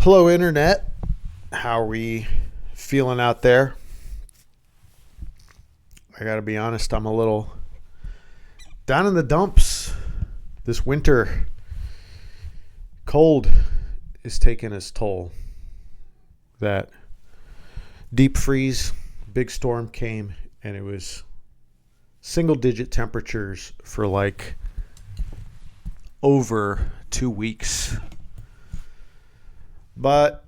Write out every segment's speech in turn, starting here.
Hello, Internet. How are we feeling out there? I gotta be honest, I'm a little down in the dumps. This winter cold is taking its toll. That deep freeze, big storm came, and it was single-digit temperatures for like over 2 weeks. But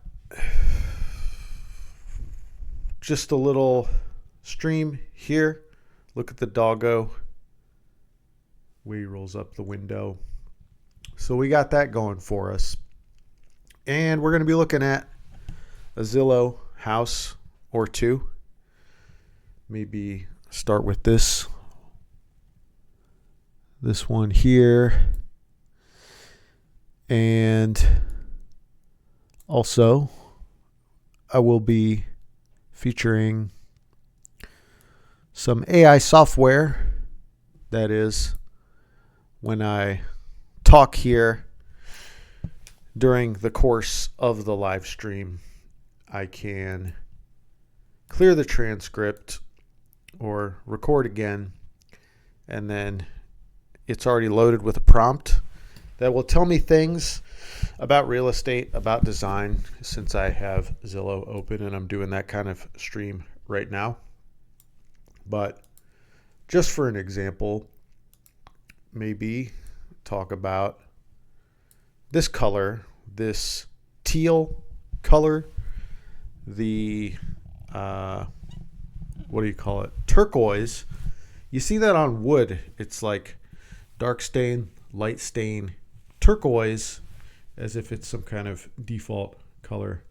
just a little stream here. Look at the doggo. He rolls up the window. So we got that going for us. And we're going to be looking at a Zillow house or two. Maybe start with this one here. And also, I will be featuring some AI software. That is, when I talk here during the course of the live stream, I can clear the transcript or record again, and then it's already loaded with a prompt that will tell me things about real estate, about design, since I have Zillow open and I'm doing that kind of stream right now. But just for an example, maybe talk about this color, this teal color, the, what do you call it? Turquoise. You see that on wood. It's like dark stain, light stain, turquoise, as if it's some kind of default color,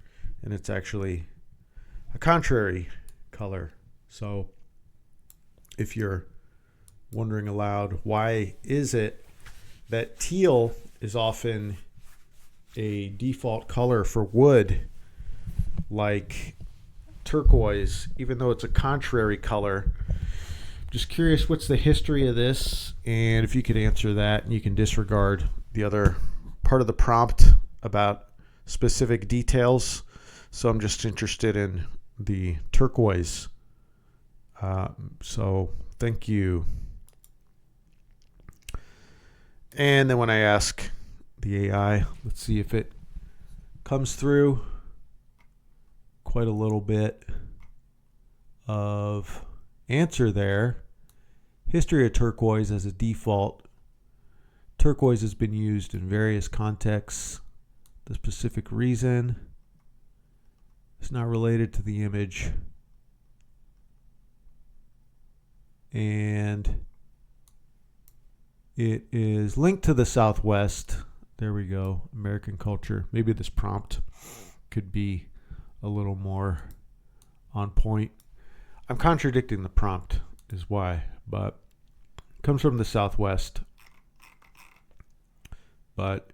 and it's actually a contrary color. So if you're wondering aloud, why is it that teal is often a default color for wood, like turquoise, even though it's a contrary color? Just curious, what's the history of this? And if you could answer that, and you can disregard the other part of the prompt about specific details. So I'm just interested in the turquoise. So thank you. And then when I ask the AI, let's see if it comes through. Quite a little bit of answer there. History of turquoise as a default. Turquoise has been used in various contexts. The specific reason is not related to the image. And it is linked to the Southwest. There we go. American culture. Maybe this prompt could be a little more on point. I'm contradicting the prompt is why, but it comes from the Southwest. But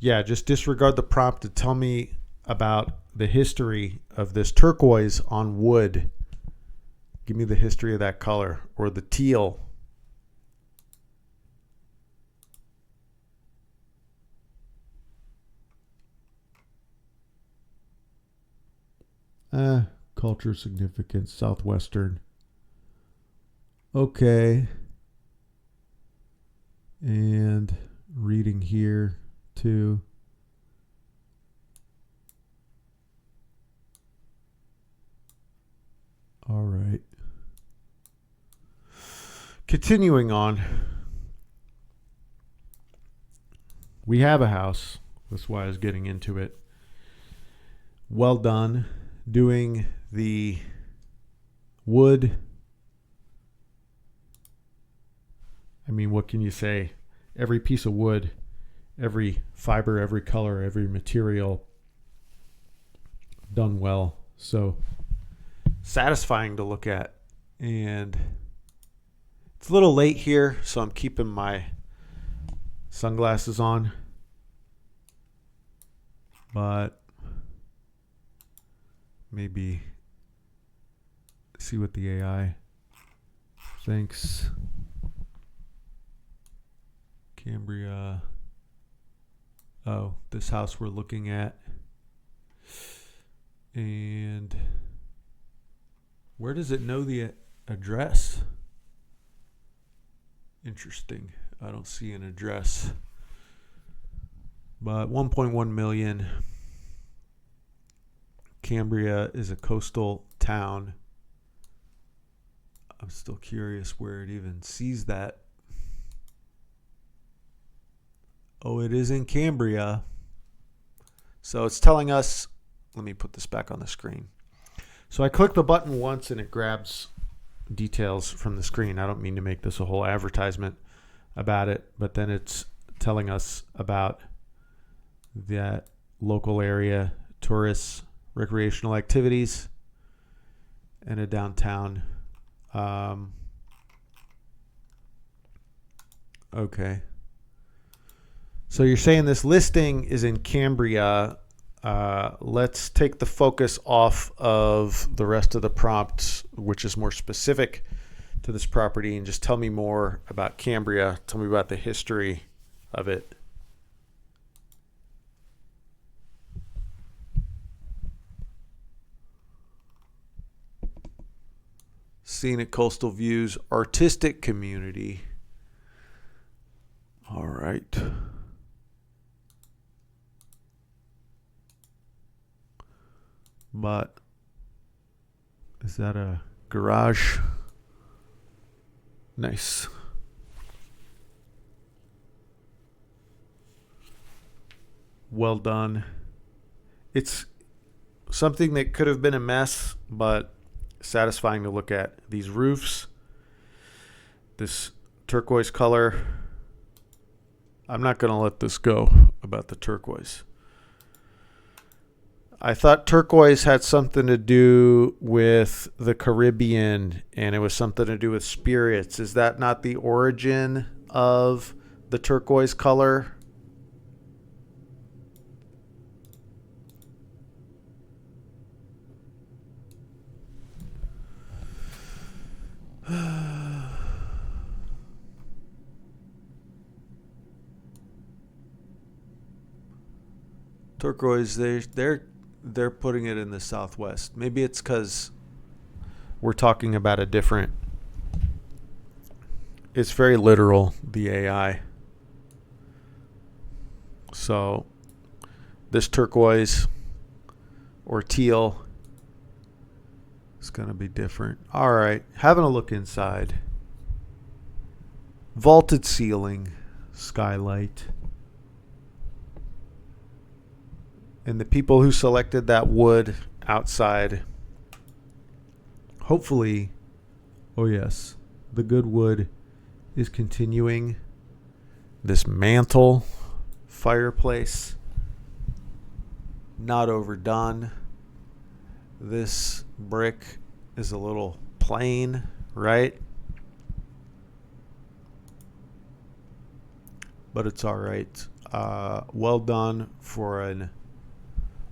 yeah, just disregard the prompt to tell me about the history of this turquoise on wood. Give me the history of that color, or the teal. Culture significance, Southwestern. Okay. And reading here too. All right. Continuing on. We have a house. That's why I was getting into it. Well done. Doing the wood. I mean, what can you say? Every piece of wood, every fiber, every color, every material done well. So satisfying to look at. And it's a little late here, so I'm keeping my sunglasses on. But maybe see what the AI thinks. Cambria. Oh, this house we're looking at And where does it know the address? Interesting. I don't see an address. But 1.1 million. Cambria is a coastal town. I'm still curious where it even sees that. Oh, it is in Cambria. So it's telling us, let me put this back on the screen. So I click the button once and it grabs details from the screen. I don't mean to make this a whole advertisement about it, but then it's telling us about that local area, tourists, recreational activities, and a downtown. Okay. So you're saying this listing is in Cambria. Let's take the focus off of the rest of the prompt, which is more specific to this property, and just tell me more about Cambria. Tell me about the history of it. Scenic coastal views, artistic community. All right. But is that a garage? Nice. Well done. It's something that could have been a mess, but satisfying to look at. These roofs, this turquoise color. I'm not going to let this go about the turquoise. I thought turquoise had something to do with the Caribbean, and it was something to do with spirits. Is that not the origin of the turquoise color? Turquoise, they're putting it in the Southwest. Maybe it's because we're talking about a different. It's very literal, the AI. So this turquoise or teal is going to be different. All right, having a look inside. Vaulted ceiling, skylight. And the people who selected that wood outside, hopefully, oh yes, the good wood is continuing. This mantle, fireplace, not overdone. This brick is a little plain, right? But it's all right. Well done for an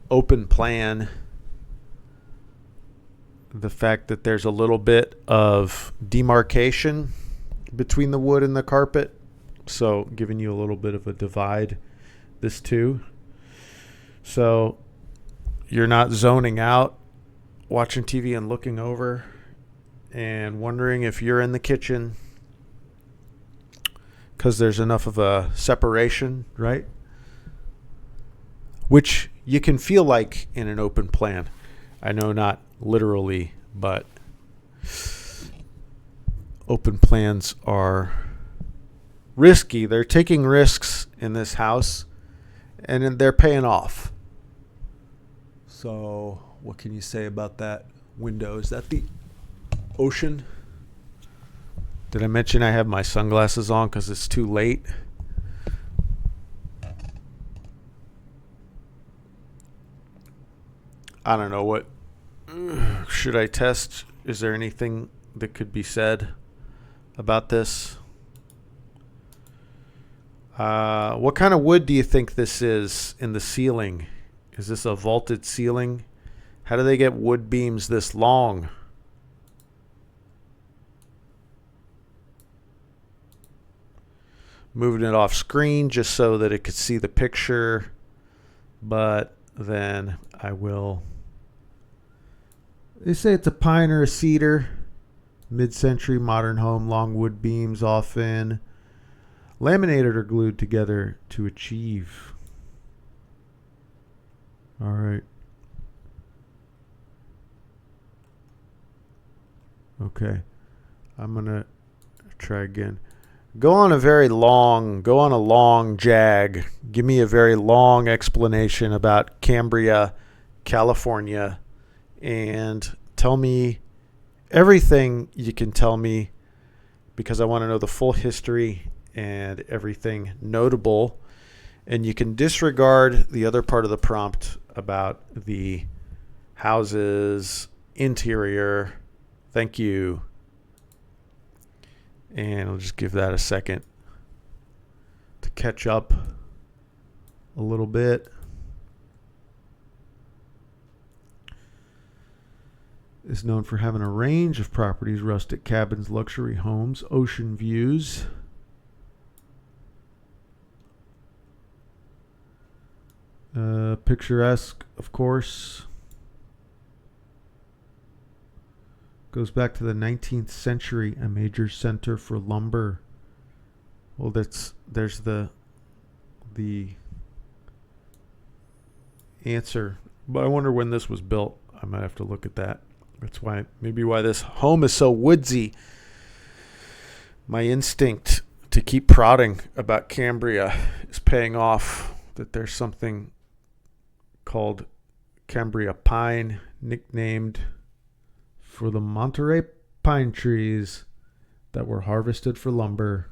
open plan. The fact that there's a little bit of demarcation between the wood and the carpet, so giving you a little bit of a divide, this too. So you're not zoning out, watching TV and looking over and wondering if you're in the kitchen because there's enough of a separation, right? Which you can feel like in an open plan. I know not literally, but open plans are risky. They're taking risks in this house, and they're paying off. So what can you say about that window? Is that the ocean? Did I mention I have my sunglasses on because it's too late? I don't know what should I test. Is there anything that could be said about this? What kind of wood do you think this is in the ceiling? Is this a vaulted ceiling? How do they get wood beams this long? Moving it off screen just so that it could see the picture, but then I will They say it's a pine or a cedar. Mid-century modern home, long wood beams often laminated or glued together to achieve. All right. Okay. I'm going to try again. Go on a long jag. Give me a very long explanation about Cambria, California, and tell me everything you can tell me, because I want to know the full history and everything notable. And you can disregard the other part of the prompt about the houses, interior. Thank you. And I'll just give that a second to catch up a little bit. Is known for having a range of properties: rustic cabins, luxury homes, ocean views. Picturesque, of course. Goes back to the 19th century, a major center for lumber. Well, there's the answer. But I wonder when this was built. I might have to look at that. That's why this home is so woodsy. My instinct to keep prodding about Cambria is paying off. That there's something called Cambria pine, nicknamed for the Monterey pine trees that were harvested for lumber.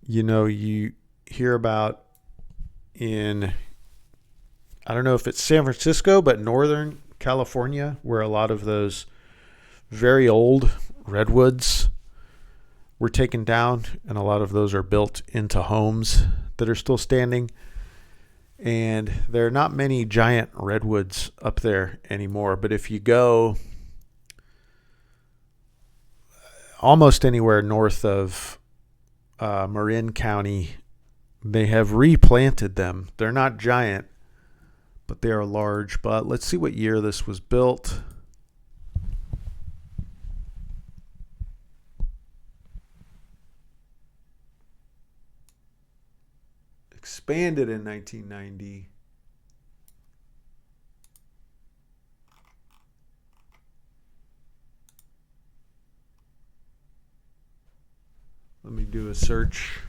You know, you hear about in, I don't know if it's San Francisco, but Northern California, where a lot of those very old redwoods were taken down, and a lot of those are built into homes that are still standing. And there are not many giant redwoods up there anymore. But if you go almost anywhere north of Marin County, they have replanted them. They're not giant, but they are large. But let's see what year this was built. Expanded in 1990. Let me do a search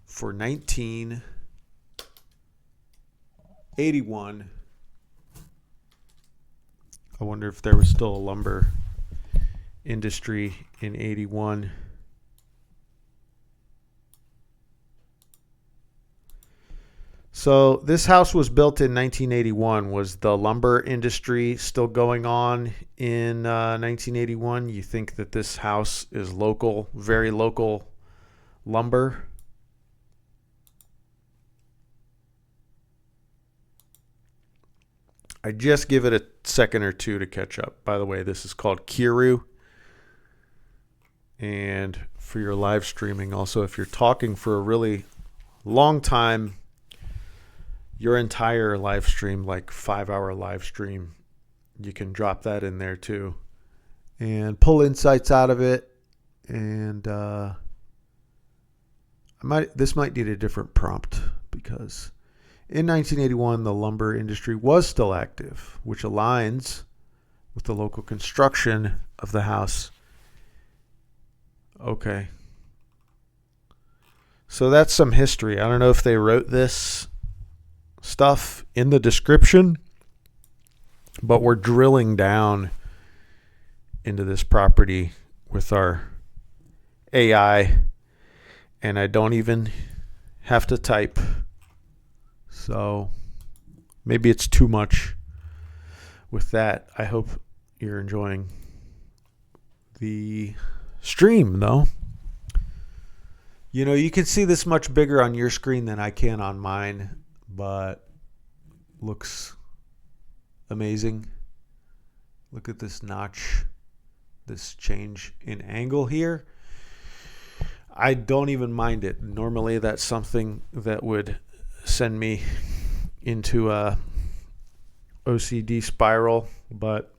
for 1981. I wonder if there was still a lumber industry in 81. So this house was built in 1981. Was the lumber industry still going on in 1981? You think that this house is local, very local lumber? I just give it a second or two to catch up. By the way, this is called Kiru. And for your live streaming, also, if you're talking for a really long time, your entire live stream, like 5-hour live stream, you can drop that in there too and pull insights out of it. And this might need a different prompt, because in 1981 the lumber industry was still active, which aligns with the local construction of the house. Okay, so that's some history. I don't know if they wrote this stuff in the description, but we're drilling down into this property with our AI, and I don't even have to type. So maybe it's too much with that. I hope you're enjoying the stream, though. You know, you can see this much bigger on your screen than I can on mine, but looks amazing. Look at this notch, this change in angle here. I don't even mind it. Normally that's something that would send me into a OCD spiral, but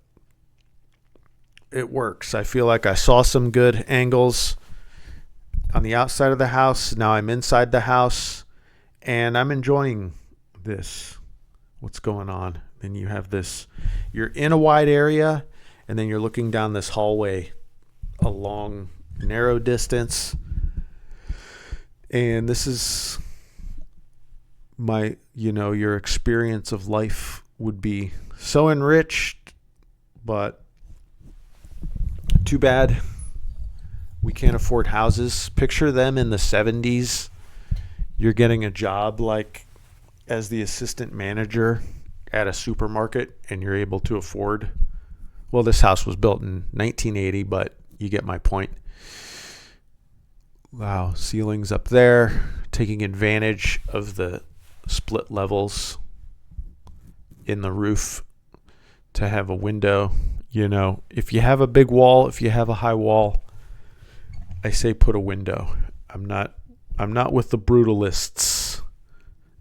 it works. I feel like I saw some good angles on the outside of the house. Now I'm inside the house and I'm enjoying this. What's going on? Then you have this, you're in a wide area and then you're looking down this hallway a long, narrow distance. And this is your experience of life would be so enriched, but too bad we can't afford houses. Picture them in the 70s. You're getting a job like as the assistant manager at a supermarket and you're able to afford, well, this house was built in 1980, but you get my point. Wow, ceilings up there, taking advantage of the split levels in the roof to have a window. If you have a big wall, if you have a high wall, I say put a window. I'm not with the brutalists.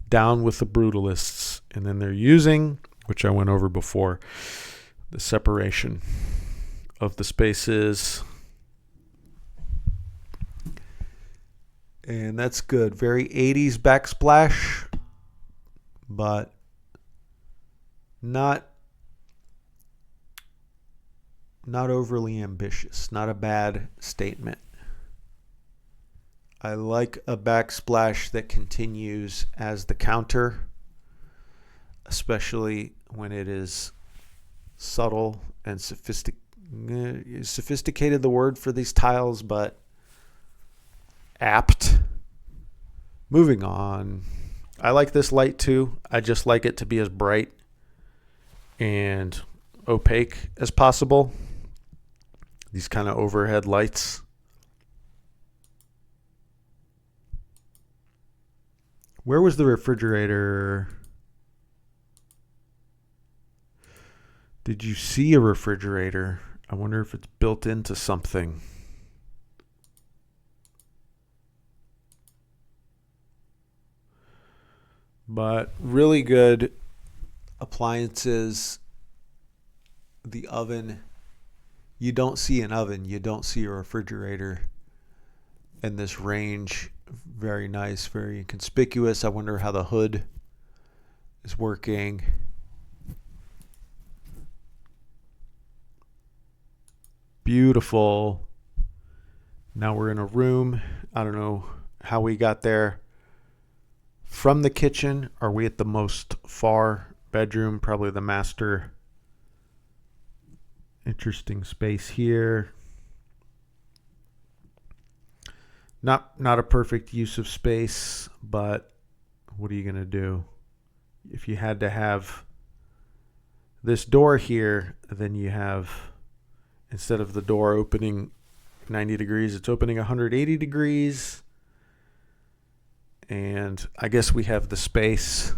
Down with the brutalists. And then they're using, which I went over before, the separation of the spaces. And that's good. Very 80s backsplash, but not overly ambitious. Not a bad statement. I like a backsplash that continues as the counter, especially when it is subtle and sophisticated, the word for these tiles, but apt. Moving on. I like this light too. I just like it to be as bright and opaque as possible. These kind of overhead lights. Where was the refrigerator? Did you see a refrigerator? I wonder if it's built into something. But really good appliances. The oven. You don't see an oven. You don't see a refrigerator in this range. Very nice, very conspicuous. I wonder how the hood is working. Beautiful. Now we're in a room. I don't know how we got there. From the kitchen, are we at the most far bedroom? Probably the master. Interesting space here. Not a perfect use of space, but what are you going to do? If you had to have this door here, then you have, instead of the door opening 90 degrees, it's opening 180 degrees. And I guess we have the space.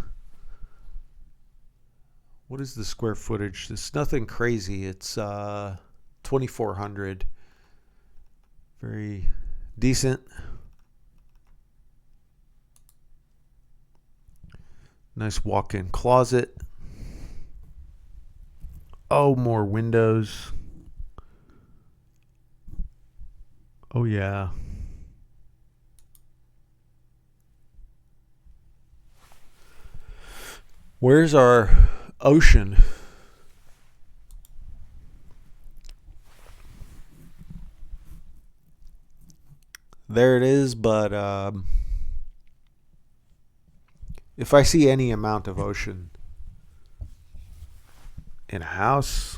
What is the square footage? It's nothing crazy. It's 2,400. Very decent. Nice walk-in closet. Oh, more windows. Oh, yeah. Where's our ocean? There it is, but if I see any amount of ocean in a house,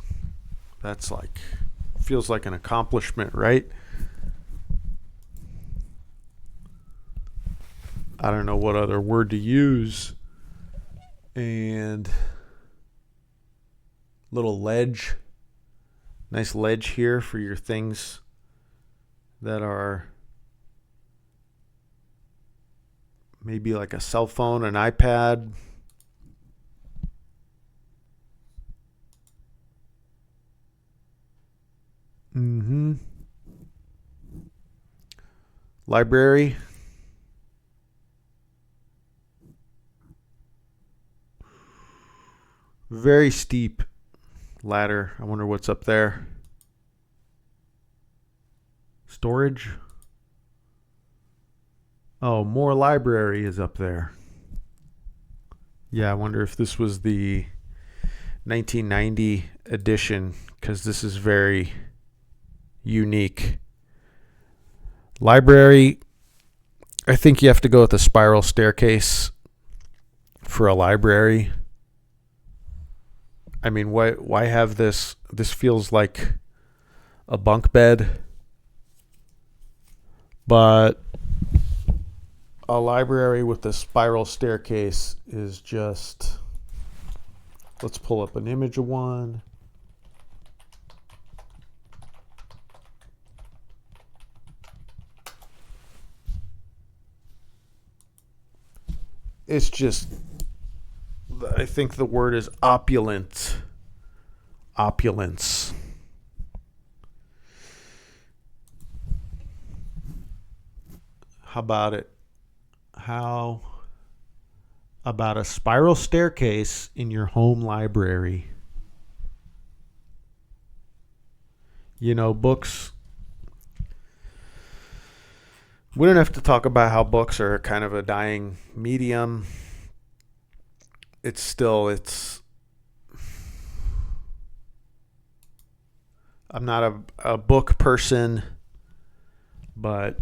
that's like, feels like an accomplishment, right? I don't know what other word to use. And little ledge. Nice ledge here for your things that are maybe like a cell phone, an iPad. Library. Very steep ladder. I wonder what's up there. Storage. Oh, more library is up there. Yeah, I wonder if this was the 1990 edition, because this is very unique. Library, I think you have to go with a spiral staircase for a library. I mean, why have this? This feels like a bunk bed, but a library with a spiral staircase is just... Let's pull up an image of one. It's just, I think the word is opulent. Opulence. How about it? How about a spiral staircase in your home library? You know, books. We don't have to talk about how books are kind of a dying medium. I'm not a book person, but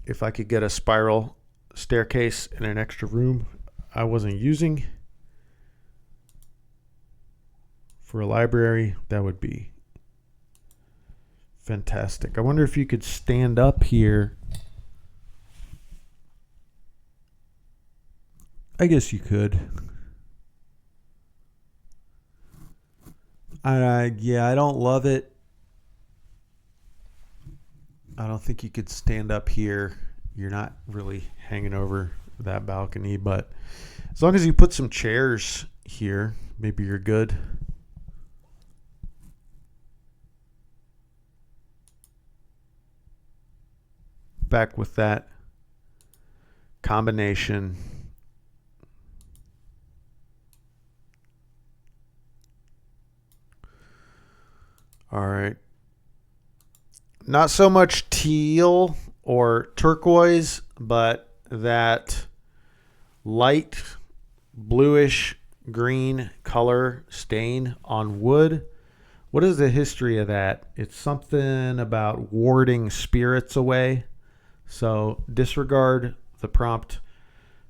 if I could get a spiral staircase in an extra room I wasn't using for a library, that would be fantastic. I wonder if you could stand up here. I guess you could. I don't love it. I don't think you could stand up here. You're not really hanging over that balcony, but as long as you put some chairs here, maybe you're good. Back with that combination. All right. Not so much teal or turquoise, but that light bluish green color stain on wood. What is the history of that? It's something about warding spirits away. So disregard the prompt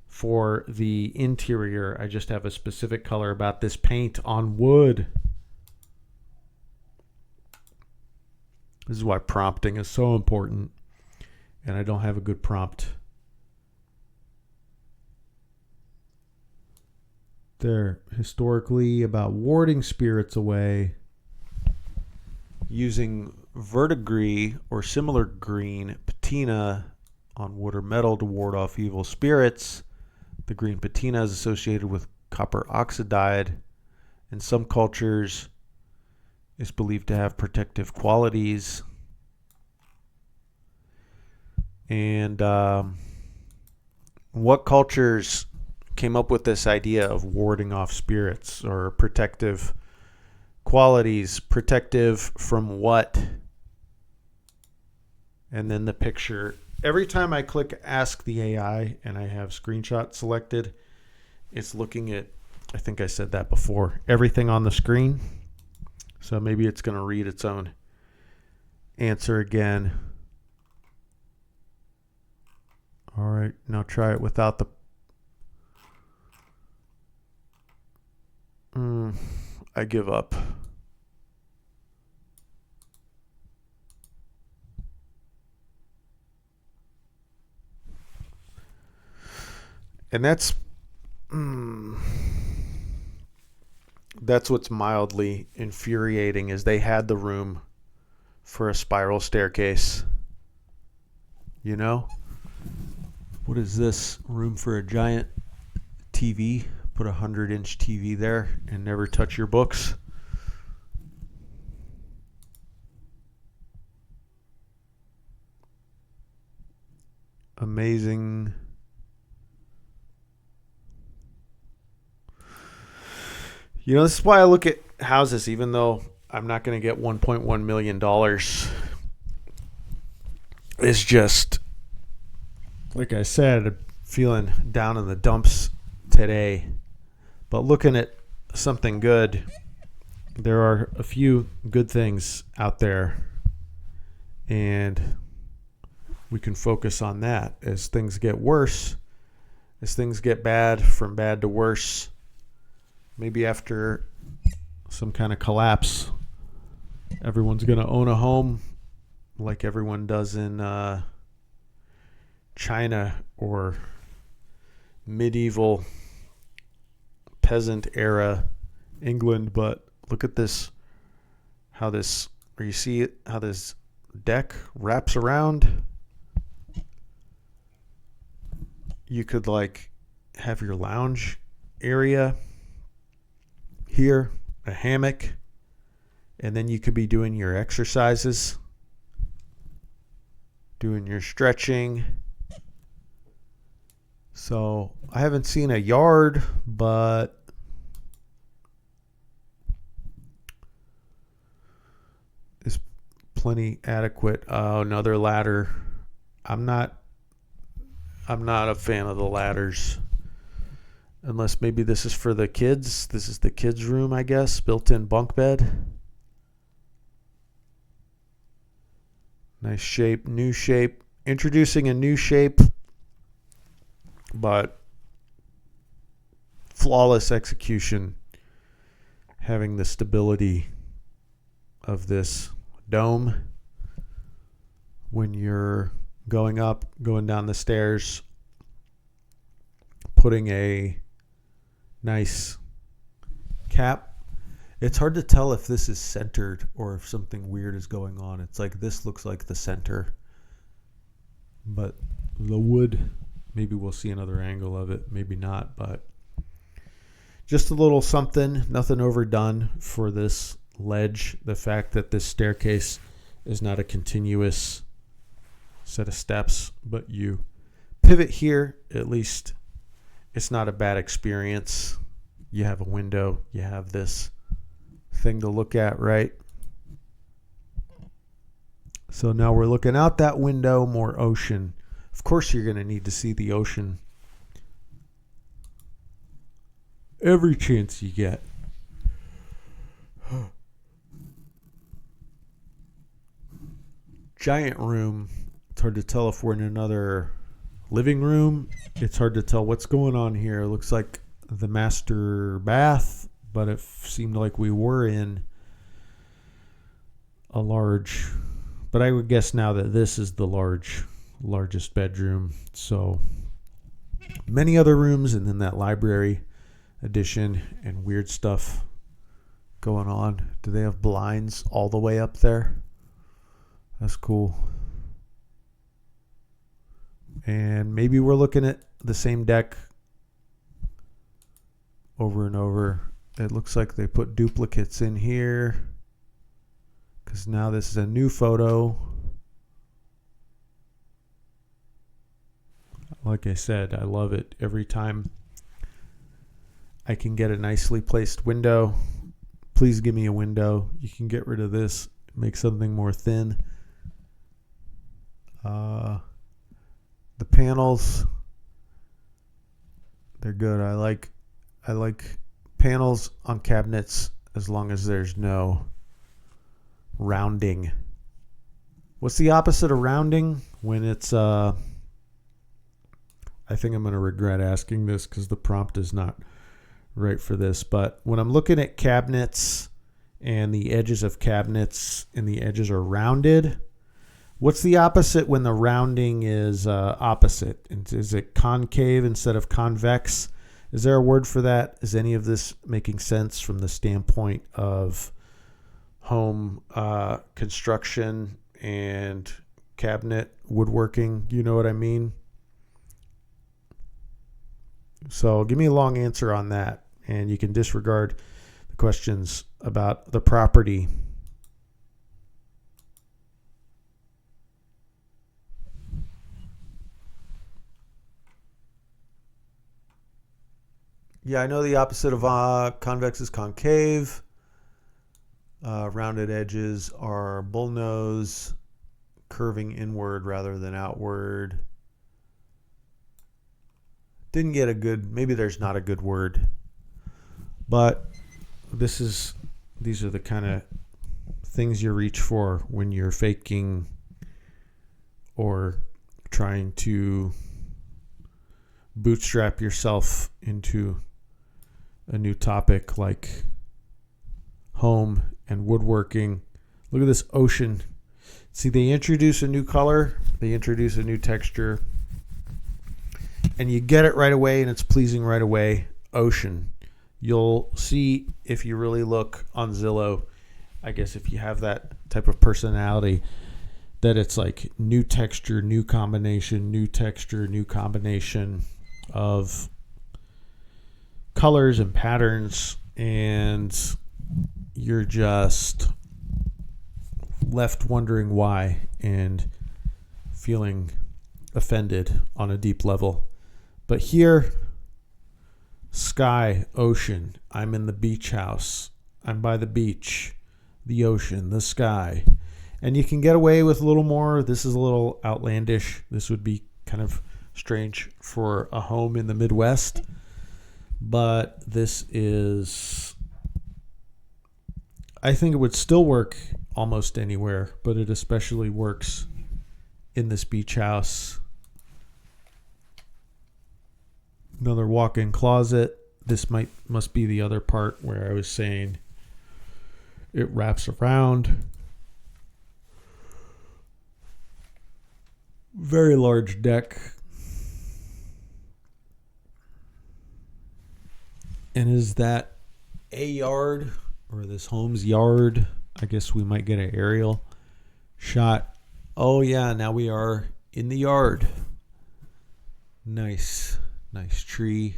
for the interior. I just have a specific color about this paint on wood. This is why prompting is so important, and I don't have a good prompt. There, historically, about warding spirits away using verdigris or similar green patina on wood or metal to ward off evil spirits. The green patina is associated with copper oxide. In some cultures, is believed to have protective qualities. And what cultures came up with this idea of warding off spirits or protective qualities? Protective from what? And then the picture. Every time I click Ask the AI and I have screenshot selected, it's looking at, I think I said that before, everything on the screen. So maybe it's going to read its own answer again. All right, now try it without the... I give up. And that's what's mildly infuriating, is they had the room for a spiral staircase. You know? What is this? Room for a giant TV? Put a 100-inch TV there and never touch your books. This is why I look at houses, even though I'm not going to get $1.1 million. It's just, like I said, feeling down in the dumps today. But looking at something good, there are a few good things out there. And we can focus on that. As things get worse, as things get bad, from bad to worse, maybe after some kind of collapse, everyone's going to own a home like everyone does in China or medieval peasant era England. But look at this, or you see it, how this deck wraps around. You could like have your lounge area here, a hammock, and then you could be doing your exercises, doing your stretching. So I haven't seen a yard, but it's plenty adequate. Another ladder. I'm not a fan of the ladders. Unless maybe this is for the kids. This is the kids' room, I guess. Built-in bunk bed. Nice shape, new shape. Introducing a new shape, but flawless execution. Having the stability of this dome when you're going up, going down the stairs, putting a nice cap. It's hard to tell if this is centered or if something weird is going on. It's like this looks like the center, but the wood, maybe we'll see another angle of it, maybe not, but just a little something, nothing overdone for this ledge. The fact that this staircase is not a continuous set of steps, but you pivot here, at least it's not a bad experience. You have a window, you have this thing to look at, right? So now we're looking out that window, more ocean. Of course you're going to need to see the ocean every chance you get. Giant room. It's hard to tell if we're in another living room. It's hard to tell what's going on here. It looks like the master bath, but it seemed like we were in a large, but I would guess now that this is the largest bedroom. So many other rooms, and then that library addition and weird stuff going on. Do they have blinds all the way up there? That's cool. And maybe we're looking at the same deck over and over. It looks like they put duplicates in here because now this is a new photo. Like I said, I love it. Every time I can get a nicely placed window, please give me a window. You can get rid of this, make something more thin. The panels, they're good. I like panels on cabinets as long as there's no rounding. What's the opposite of rounding? When it's I think I'm going to regret asking this because the prompt is not right for this, but when I'm looking at cabinets and the edges of cabinets and the edges are rounded, what's the opposite when the rounding is opposite? Is it concave instead of convex? Is there a word for that? Is any of this making sense from the standpoint of home construction and cabinet woodworking? You know what I mean? So give me a long answer on that, and you can disregard the questions about the property. Yeah, I know the opposite of convex is concave. Rounded edges are bullnose, curving inward rather than outward. Didn't get a good, maybe there's not a good word, but these are the kind of things you reach for when you're faking or trying to bootstrap yourself into a new topic like home and woodworking. Look at this ocean. See, they introduce a new color, they introduce a new texture, and you get it right away, and it's pleasing right away. Ocean. You'll see if you really look on Zillow, I guess if you have that type of personality, that it's like new texture, new combination, new texture, new combination of colors and patterns, and you're just left wondering why and feeling offended on a deep level. But here, sky, ocean, I'm in the beach house, I'm by the beach, the ocean, the sky. And you can get away with a little more. This is a little outlandish. This would be kind of strange for a home in the Midwest. But this is, I think it would still work almost anywhere, but it especially works in this beach house. Another walk-in closet. This must be the other part where I was saying it wraps around. Very large deck. And is that a yard or this home's yard? I guess we might get an aerial shot. Oh yeah, now we are in the yard. Nice tree.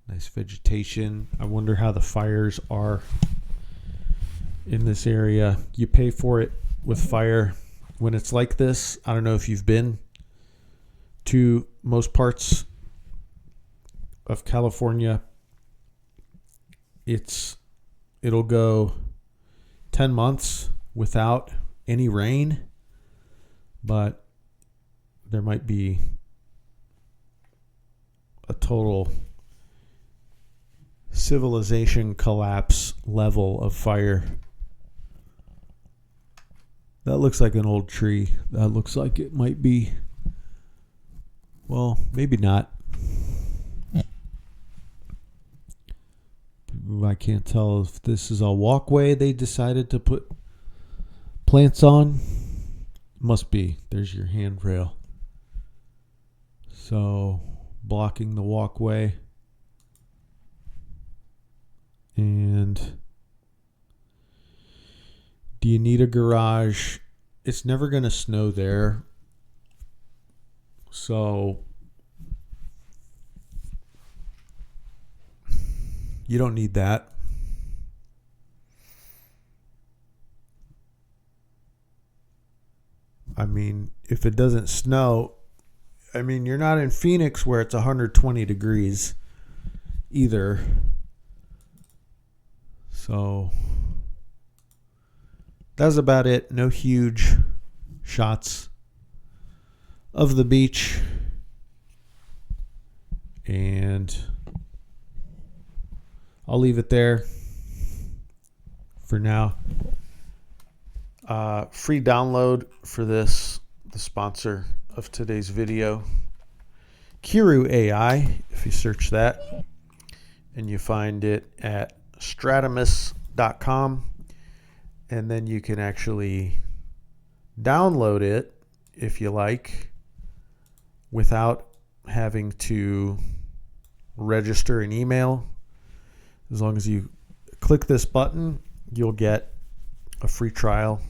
Nice vegetation. I wonder how the fires are in this area. You pay for it with fire when it's like this. I don't know if you've been to most parts of California. It'll go 10 months without any rain, but there might be a total civilization collapse level of fire. That looks like an old tree. That looks like it might be, well, maybe not. I can't tell if this is a walkway they decided to put plants on. Must be. There's your handrail. So, blocking the walkway. And do you need a garage? It's never going to snow there. So, you don't need that. I mean, if it doesn't snow, I mean, you're not in Phoenix where it's 120 degrees either. So that's about it. No huge shots of the beach. And I'll leave it there for now. Free download for this, the sponsor of today's video, Kiru AI. If you search that, and you find it at stratamus.com, and then you can actually download it if you like without having to register an email. As long as you click this button, you'll get a free trial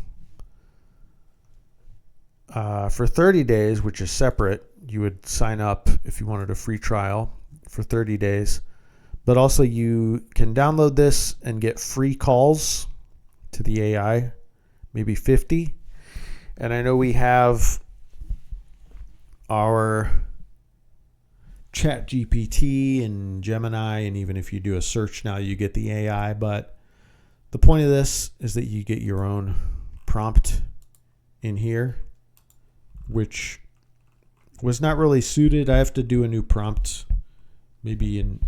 for 30 days, which is separate. You would sign up if you wanted a free trial for 30 days. But also you can download this and get free calls to the AI, maybe 50. And I know we have our Chat GPT and Gemini, and even if you do a search now, you get the AI. But the point of this is that you get your own prompt in here, which was not really suited. I have to do a new prompt maybe in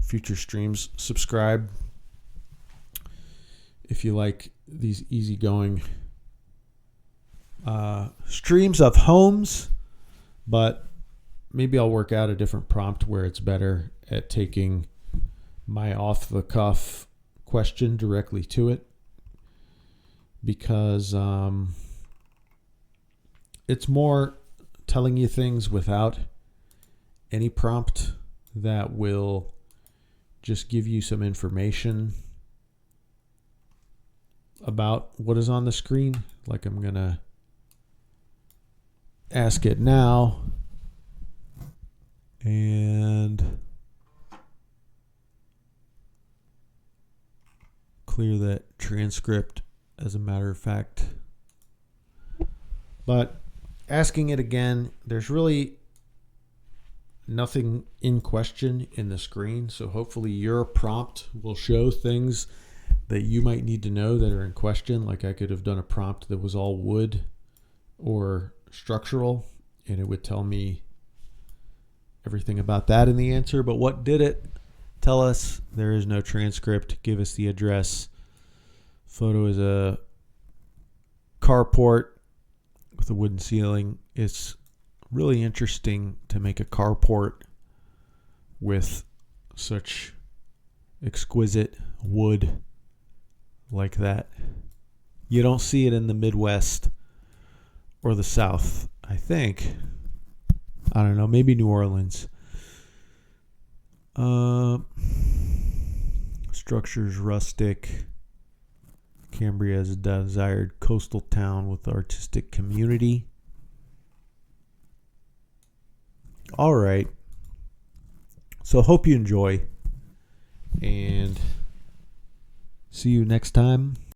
future streams. Subscribe if you like these easygoing streams of homes, but maybe I'll work out a different prompt where it's better at taking my off-the-cuff question directly to it, because it's more telling you things without any prompt that will just give you some information about what is on the screen. Like I'm going to ask it now, and clear that transcript as a matter of fact. But asking it again, there's really nothing in question in the screen. So hopefully your prompt will show things that you might need to know that are in question. Like I could have done a prompt that was all wood or structural, and it would tell me everything about that in the answer. But what did it tell us? There is no transcript. Give us the address. Photo is a carport with a wooden ceiling. It's really interesting to make a carport with such exquisite wood like that. You don't see it in the Midwest or the South, I think. I don't know, maybe New Orleans. Structure's rustic. Cambria is a desired coastal town with artistic community. All right. So hope you enjoy, and see you next time.